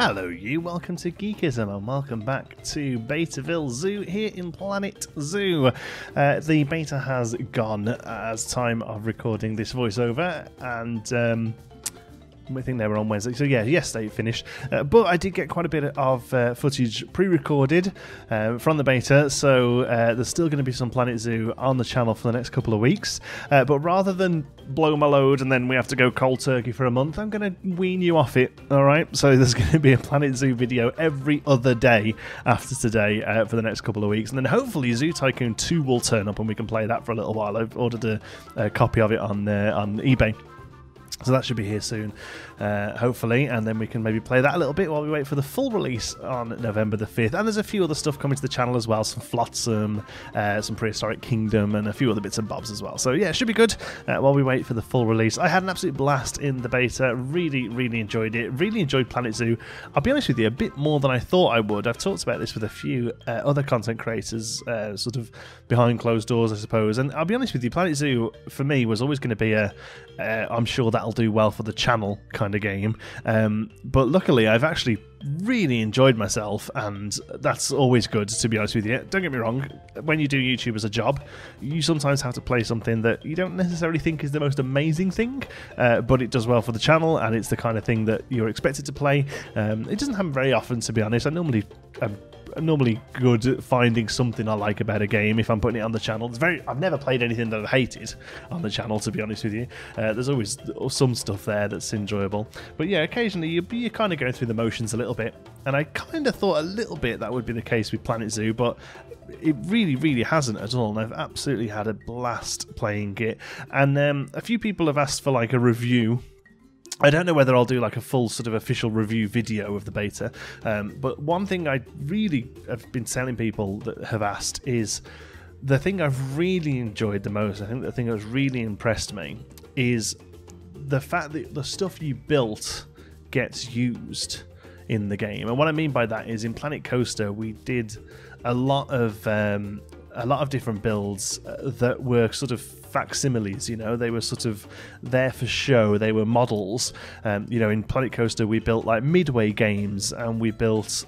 Hello you, welcome to Geekism and welcome back to Betaville Zoo here in Planet Zoo. The beta has gone as time of recording this voiceover, and I think they were on Wednesday, so yeah, yesterday it finished. But I did get quite a bit of footage pre-recorded from the beta, so there's still going to be some Planet Zoo on the channel for the next couple of weeks. But rather than blow my load and then we have to go cold turkey for a month, I'm going to wean you off it, alright? So there's going to be a Planet Zoo video every other day after today for the next couple of weeks, and then hopefully Zoo Tycoon 2 will turn up and we can play that for a little while. I've ordered a copy of it on eBay. So that should be here soon, hopefully, and then we can maybe play that a little bit while we wait for the full release on November the 5th. And there's a few other stuff coming to the channel as well, some Flotsam, some Prehistoric Kingdom, and a few other bits and bobs as well. So yeah, it should be good while we wait for the full release. I had an absolute blast in the beta, really enjoyed it, really enjoyed Planet Zoo. I'll be honest with you, a bit more than I thought I would. I've talked about this with a few other content creators, sort of behind closed doors, I suppose, and I'll be honest with you, Planet Zoo, for me, was always going to be I'm sure that'll do well for the channel kind of game, but luckily I've actually really enjoyed myself, and that's always good, to be honest with you. Don't get me wrong, when you do YouTube as a job, you sometimes have to play something that you don't necessarily think is the most amazing thing, but it does well for the channel, and it's the kind of thing that you're expected to play. It doesn't happen very often, to be honest. I'm normally good at finding something I like about a game if I'm putting it on the channel. I've never played anything that I've hated on the channel, to be honest with you. There's always some stuff there that's enjoyable. But yeah, occasionally you're kind of going through the motions a little bit. And I kind of thought a little bit that would be the case with Planet Zoo, but it really hasn't at all. And I've absolutely had a blast playing it. And a few people have asked for like a review. I don't know whether I'll do like a full sort of official review video of the beta, but one thing I really have been telling people that have asked is the thing I've really enjoyed the most, I think the thing that's really impressed me, is the fact that the stuff you built gets used in the game. And what I mean by that is in Planet Coaster we did a lot of different builds that were sort of facsimiles, you know, they were sort of there for show, they were models. You know, in Planet Coaster we built like Midway games, and we built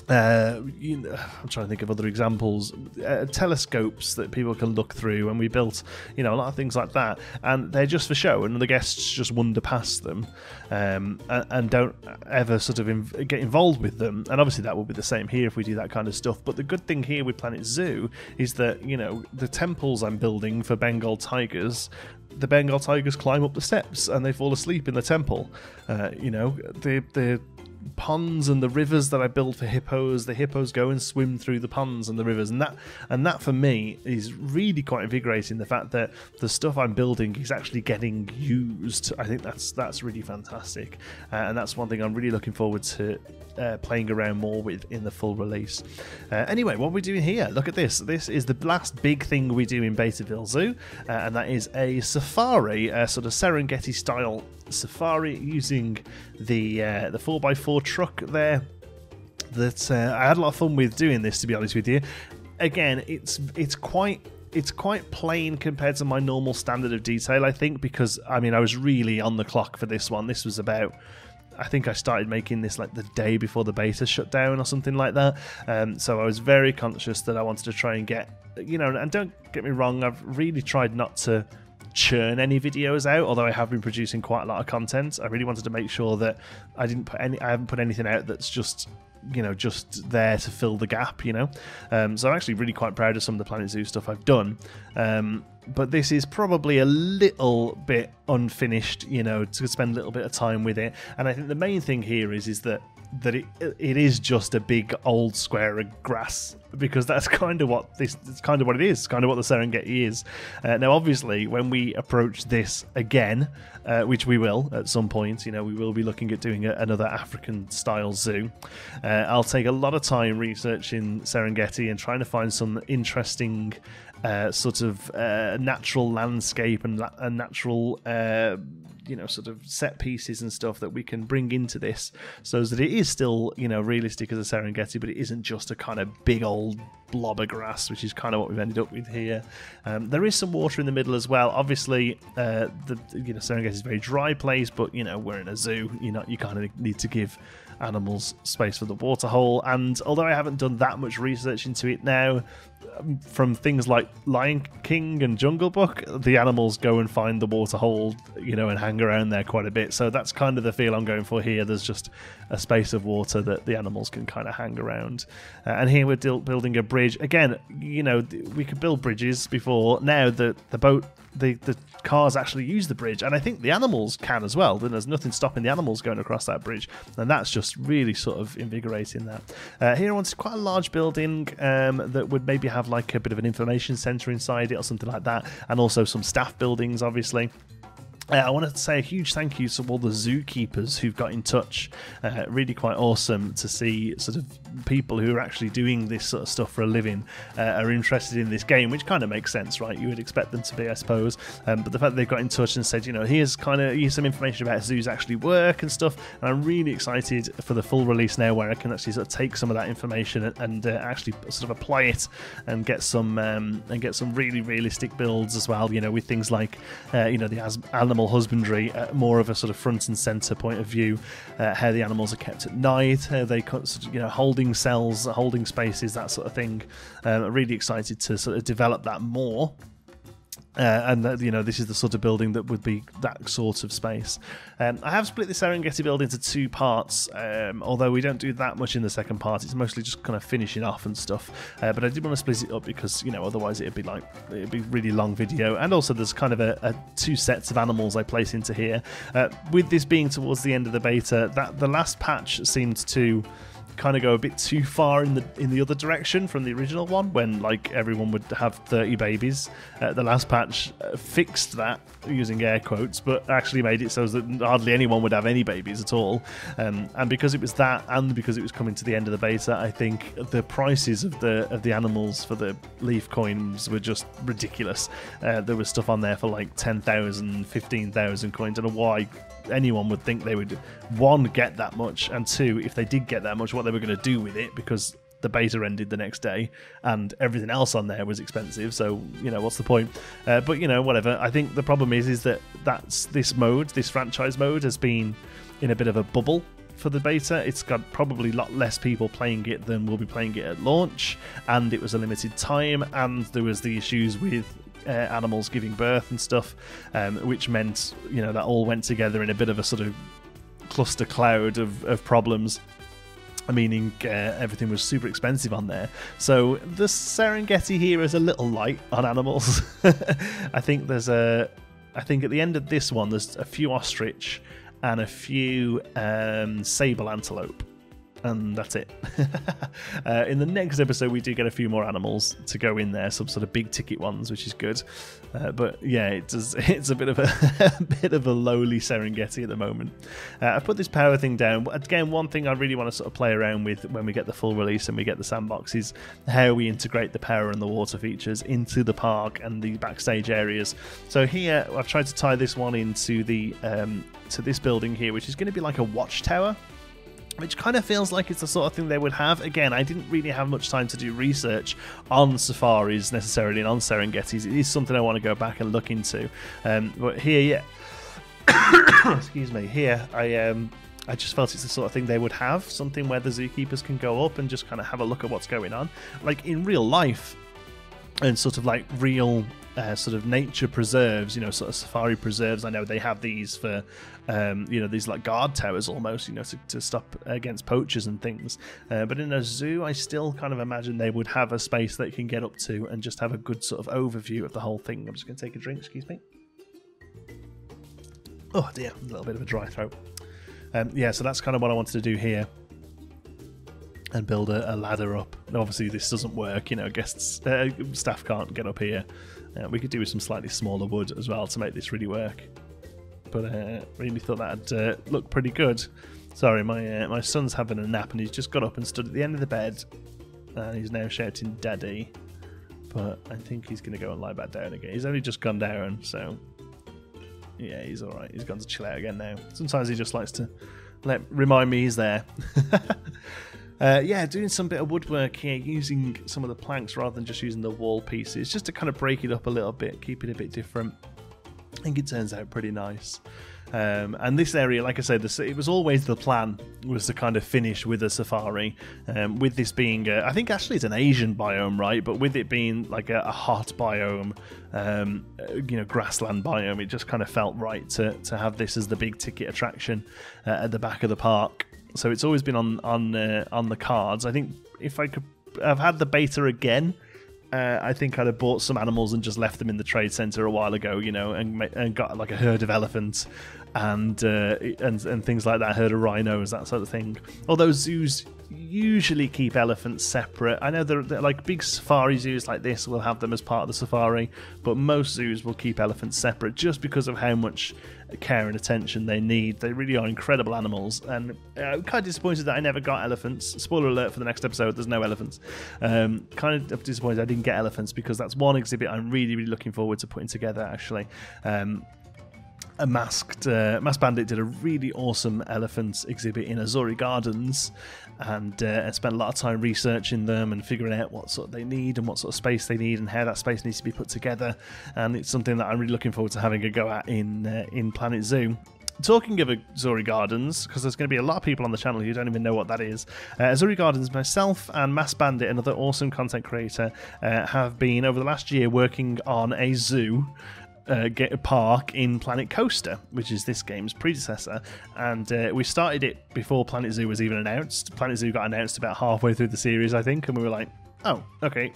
you know, I'm trying to think of other examples, telescopes that people can look through, and we built, you know, a lot of things like that, and they're just for show, and the guests just wander past them and don't ever sort of get involved with them. And obviously that will be the same here if we do that kind of stuff. But the good thing here with Planet Zoo is that, you know, the temples I'm building for Bengal tigers, the Bengal tigers climb up the steps and they fall asleep in the temple. You know, the ponds and the rivers that I build for hippos, the hippos go and swim through the ponds and the rivers, and that for me is really quite invigorating, the fact that the stuff I'm building is actually getting used. I think that's really fantastic, and that's one thing I'm really looking forward to playing around more with in the full release. Anyway, what are we doing here? Look at this. This is the last big thing we do in Betaville Zoo, and that is a safari, sort of Serengeti style safari, using the 4x4 truck there. That I had a lot of fun with doing this, to be honest with you. Again, it's quite plain compared to my normal standard of detail, I think, because I mean I was really on the clock for this one. This was about, I think I started making this like the day before the beta shut down or something like that. So I was very conscious that I wanted to try and get, you know, and don't get me wrong, I've really tried not to churn any videos out, although I have been producing quite a lot of content. I really wanted to make sure that I haven't put anything out that's just, you know, just there to fill the gap, you know. So I'm actually really quite proud of some of the Planet Zoo stuff I've done. But this is probably a little bit unfinished, you know, to spend a little bit of time with it. And I think the main thing here is that it is just a big old square of grass, because that's kind of what it is. It's kind of what the Serengeti is. Now, obviously, when we approach this again, which we will at some point, you know, we will be looking at doing another African-style zoo. I'll take a lot of time researching Serengeti and trying to find some interesting sort of natural landscape and natural sort of set pieces and stuff that we can bring into this, so that it is still realistic as a Serengeti, but it isn't just a kind of big old blob of grass, which is kind of what we've ended up with here. There is some water in the middle as well. Obviously, the Serengeti is a very dry place, but we're in a zoo. You kind of need to give animals space for the water hole. And although I haven't done that much research into it now, from things like Lion King and Jungle Book, the animals go and find the water hole, and hang around there quite a bit. So that's kind of the feel I'm going for here. There's just a space of water that the animals can kind of hang around. And here we're building a bridge. Again, we could build bridges before. Now the boat, the cars actually use the bridge, and I think the animals can as well. Then there's nothing stopping the animals going across that bridge, and that's just really sort of invigorating that. Here I wanted quite a large building that would maybe have like a bit of an information centre inside it or something like that, and also some staff buildings, obviously. I want to say a huge thank you to all the zookeepers who've got in touch. Really quite awesome to see sort of people who are actually doing this sort of stuff for a living are interested in this game, which kind of makes sense, right? You would expect them to be, I suppose. But the fact that they've got in touch and said, here's some information about how zoos actually work and stuff. And I'm really excited for the full release now, where I can actually sort of take some of that information and actually sort of apply it and get some really realistic builds as well. With things like the animal husbandry, more of a sort of front and center point of view, how the animals are kept at night, how they holding cells, holding spaces, that sort of thing. Really excited to sort of develop that more. And this is the sort of building that would be that sort of space. I have split the Serengeti build into two parts, although we don't do that much in the second part. It's mostly just kind of finishing off and stuff. But I did want to split it up because otherwise it'd be really long video. And also there's kind of a two sets of animals I place into here. With this being towards the end of the beta, the last patch seemed to kind of go a bit too far in the other direction from the original one, when like everyone would have 30 babies. The last patch fixed that, using air quotes, but actually made it so that hardly anyone would have any babies at all. And because it was that, and because it was coming to the end of the beta, I think the prices of the animals for the leaf coins were just ridiculous. There was stuff on there for like 10,000, 15,000 coins. I don't know why anyone would think they would, one, get that much, and two, if they did get that much, what they were going to do with it, because the beta ended the next day and everything else on there was expensive. So what's the point? But whatever. I think the problem is that this franchise mode has been in a bit of a bubble for the beta. It's got probably a lot less people playing it than will be playing it at launch, and it was a limited time, and there was the issues with animals giving birth and stuff, which meant that all went together in a bit of a sort of cluster cloud of problems, meaning everything was super expensive on there. So the Serengeti here is a little light on animals. I think at the end of this one there's a few ostrich and a few sable antelope, and that's it. In the next episode we do get a few more animals to go in there, some sort of big ticket ones, which is good. But yeah, it's a bit of a lowly Serengeti at the moment. I've put this power thing down. Again, one thing I really want to sort of play around with when we get the full release and we get the sandbox is how we integrate the power and the water features into the park and the backstage areas. So here I've tried to tie this one into the to this building here, which is going to be like a watchtower, which kind of feels like it's the sort of thing they would have. Again, I didn't really have much time to do research on safaris necessarily and on Serengetis. It is something I want to go back and look into. But here, yeah, excuse me. Here, I just felt it's the sort of thing they would have, something where the zookeepers can go up and just kind of have a look at what's going on, like in real life, and sort of like real sort of nature preserves, sort of safari preserves. I know they have these for, these like guard towers almost, to stop against poachers and things. But in a zoo, I still kind of imagine they would have a space they can get up to and just have a good sort of overview of the whole thing. I'm just going to take a drink, excuse me. Oh dear, a little bit of a dry throat. Yeah, so that's kind of what I wanted to do here, and build a ladder up. Now, obviously this doesn't work, guests, staff can't get up here. We could do with some slightly smaller wood as well to make this really work, but really thought that'd look pretty good. Sorry, my son's having a nap and he's just got up and stood at the end of the bed, and he's now shouting daddy, but I think he's going to go and lie back down again. He's only just gone down, so Yeah, he's all right. He's gone to chill out again now. Sometimes he just likes to remind me he's there. Yeah, doing some bit of woodwork here, using some of the planks rather than just using the wall pieces, just to kind of break it up a little bit, keep it a bit different. I think it turns out pretty nice. And this area, like I said, it was always the plan, was to kind of finish with a safari. With this being, I think actually it's an Asian biome, right? But with it being like a hot biome, grassland biome, it just kind of felt right to have this as the big ticket attraction at the back of the park. So it's always been on the cards. I think if I could have had the beta again, I think I'd have bought some animals and just left them in the trade centre a while ago, and got like a herd of elephants and things like that, herd of rhinos, that sort of thing. Although zoos usually keep elephants separate. I know they're like big safari zoos like this will have them as part of the safari, but most zoos will keep elephants separate just because of how much care and attention they need. They really are incredible animals, and I'm kind of disappointed that I never got elephants. Spoiler alert for the next episode, there's no elephants. Kind of disappointed I didn't get elephants, because that's one exhibit I'm really, really looking forward to putting together, actually. A Masked Bandit did a really awesome elephants exhibit in Azuri Gardens, and spent a lot of time researching them and figuring out what sort they need and what sort of space they need and how that space needs to be put together. And it's something that I'm really looking forward to having a go at in Planet Zoo. Talking of Azuri Gardens, because there's going to be a lot of people on the channel who don't even know what that is. Azuri Gardens, myself and Masked Bandit, another awesome content creator, have been over the last year working on a zoo park in Planet Coaster, which is this game's predecessor, and we started it before Planet Zoo was even announced. Planet Zoo got announced about halfway through the series, I think, and we were like, oh, okay.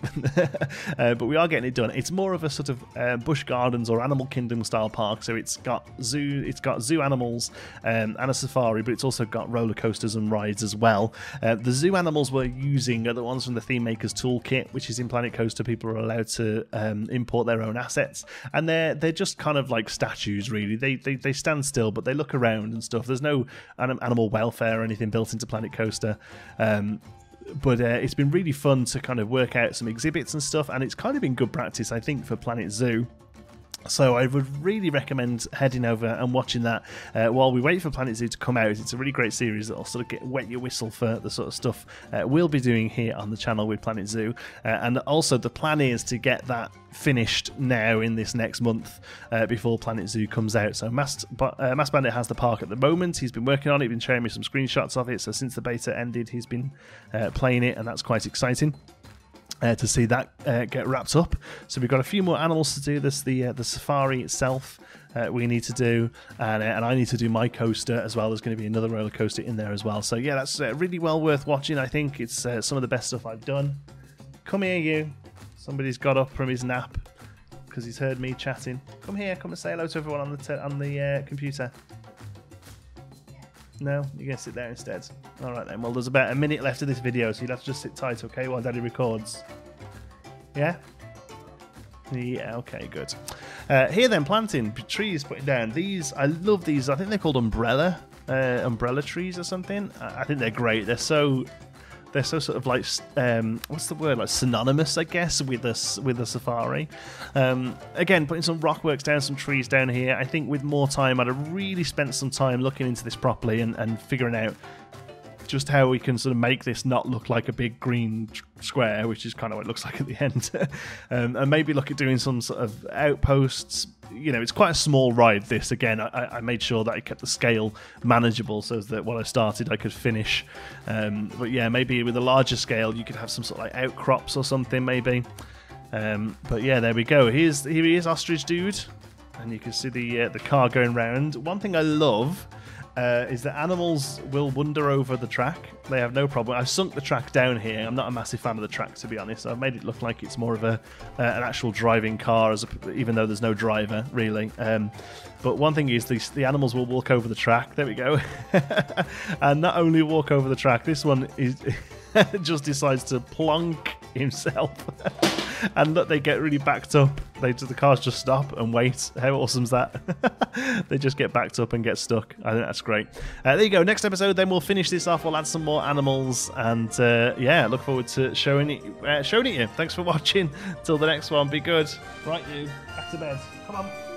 But we are getting it done. It's more of a sort of Busch Gardens or Animal Kingdom style park, so it's got zoo animals and a safari, but it's also got roller coasters and rides as well. The zoo animals we're using are the ones from the Theme Maker's Toolkit, which is in Planet Coaster. People are allowed to import their own assets, and they're just kind of like statues, really. They stand still, but they look around and stuff. There's no animal welfare or anything built into Planet Coaster. But it's been really fun to kind of work out some exhibits and stuff, and it's kind of been good practice, I think, for Planet Zoo. So I would really recommend heading over and watching that while we wait for Planet Zoo to come out. It's a really great series that'll sort of wet your whistle for the sort of stuff we'll be doing here on the channel with Planet Zoo. And also the plan is to get that finished now in this next month before Planet Zoo comes out. So Masked Bandit has the park at the moment. He's been working on it, he's been showing me some screenshots of it. So since the beta ended, he's been playing it, and that's quite exciting. To see that get wrapped up. So we've got a few more animals to do. There's the safari itself we need to do, and I need to do my coaster as well. There's going to be another roller coaster in there as well. So yeah, that's really well worth watching. I think it's some of the best stuff I've done. Come here, you. Somebody's got up from his nap because he's heard me chatting. Come here, come and say hello to everyone on the computer. No, you're going to sit there instead. Alright then, well there's about a minute left of this video, so you'll have to just sit tight, okay, while Daddy records. Yeah? Yeah, okay, good. Here then, planting trees, putting down. These, I love these, I think they're called umbrella trees or something. I think they're great. They're so sort of like, what's the word, like synonymous, I guess, with a safari. Again, putting some rock works down, some trees down here. I think with more time, I'd have really spent some time looking into this properly and figuring out just how we can sort of make this not look like a big green square, which is kind of what it looks like at the end. And maybe look at doing some sort of outposts. You know, it's quite a small ride, this. Again, I made sure that I kept the scale manageable so that when I started I could finish. But yeah, maybe with a larger scale you could have some sort of like outcrops or something, maybe. But yeah, there we go. Here he is, Ostrich Dude. And you can see the car going round. One thing I love is that animals will wander over the track. They have no problem. I've sunk the track down here. I'm not a massive fan of the track, to be honest. I've made it look like it's more of an actual driving car, even though there's no driver, really. But one thing is the animals will walk over the track. There we go. And not only walk over the track, this one is just decides to plonk himself. And look, they get really backed up. The cars just stop and wait. How awesome's that? They just get backed up and get stuck. I think that's great. There you go. Next episode, then we'll finish this off. We'll add some more animals, and yeah, look forward to showing it you. Thanks for watching. Till the next one. Be good. Right, you. Back to bed. Come on.